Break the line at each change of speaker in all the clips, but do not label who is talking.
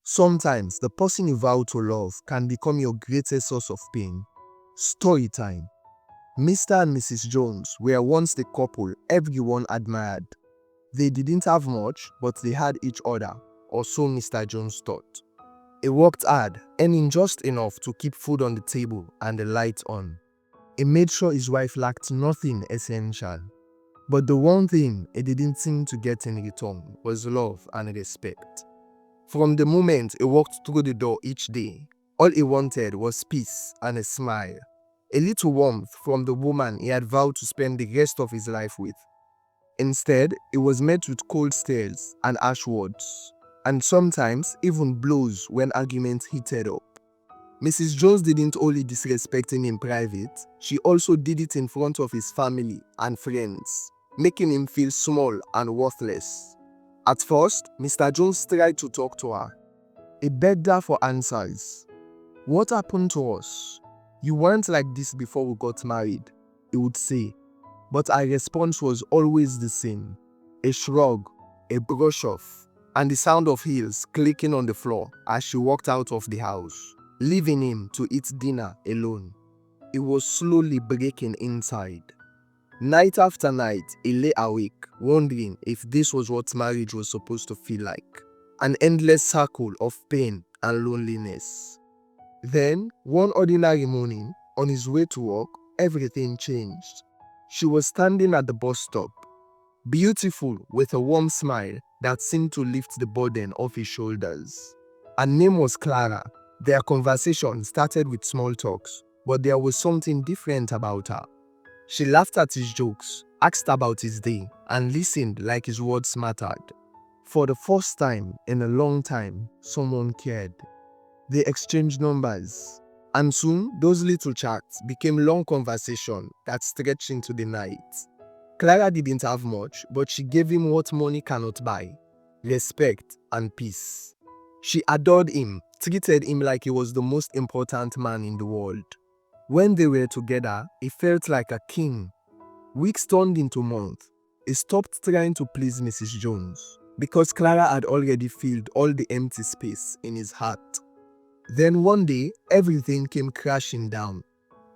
Sometimes the person you vow to love can become your greatest source of pain. Story time. Mr. and Mrs. Jones were once the couple everyone admired. They didn't have much, but they had each other, or so Mr. Jones thought. He worked hard, earning just enough to keep food on the table and the lights on. He made sure his wife lacked nothing essential. But the one thing he didn't seem to get in return was love and respect. From the moment he walked through the door each day, all he wanted was peace and a smile, a little warmth from the woman he had vowed to spend the rest of his life with. Instead, he was met with cold stares and harsh words, and sometimes even blows when arguments heated up. Mrs. Jones didn't only disrespect him in private, she also did it in front of his family and friends, making him feel small and worthless. At first, Mr. Jones tried to talk to her. He begged her for answers. "What happened to us? You weren't like this before we got married," he would say. But her response was always the same: a shrug, a brush off, and the sound of heels clicking on the floor as she walked out of the house, leaving him to eat dinner alone. He was slowly breaking inside. Night after night, he lay awake, wondering if this was what marriage was supposed to feel like. An endless circle of pain and loneliness. Then, one ordinary morning, on his way to work, everything changed. She was standing at the bus stop, beautiful with a warm smile that seemed to lift the burden off his shoulders. Her name was Clara. Their conversation started with small talks, but there was something different about her. She laughed at his jokes, asked about his day, and listened like his words mattered. For the first time in a long time, someone cared. They exchanged numbers, and soon those little chats became long conversations that stretched into the night. Clara didn't have much, but she gave him what money cannot buy: respect and peace. She adored him, treated him like he was the most important man in the world. When they were together, he felt like a king. Weeks turned into months. He stopped trying to please Mrs. Jones because Clara had already filled all the empty space in his heart. Then one day, everything came crashing down.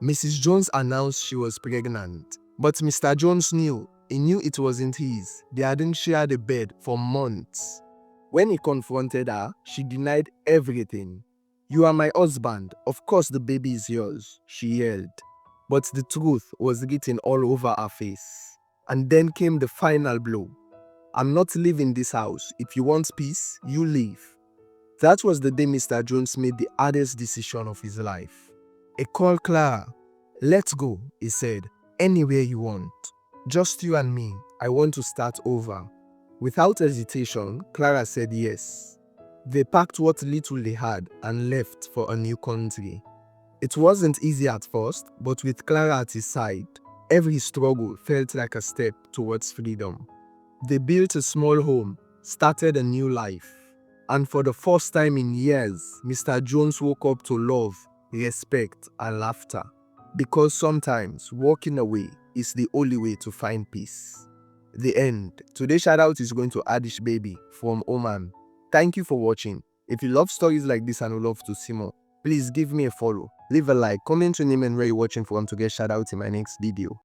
Mrs. Jones announced she was pregnant, but Mr. Jones knew. He knew it wasn't his. They hadn't shared a bed for months. When he confronted her, she denied everything. "You are my husband. Of course the baby is yours," she yelled. But the truth was written all over her face. And then came the final blow. "I'm not leaving this house. If you want peace, you leave." That was the day Mr. Jones made the hardest decision of his life. He called Clara. "Let's go," he said. "Anywhere you want. Just you and me. I want to start over." Without hesitation, Clara said yes. They packed what little they had and left for a new country. It wasn't easy at first, but with Clara at his side, every struggle felt like a step towards freedom. They built a small home, started a new life, and for the first time in years, Mr. Jones woke up to love, respect, and laughter. Because sometimes walking away is the only way to find peace. The end. Today's shoutout is going to Adish Baby from Oman. Thank you for watching. If you love stories like this and would love to see more, please give me a follow, leave a like, comment your name and where you're watching from to get shout out in my next video.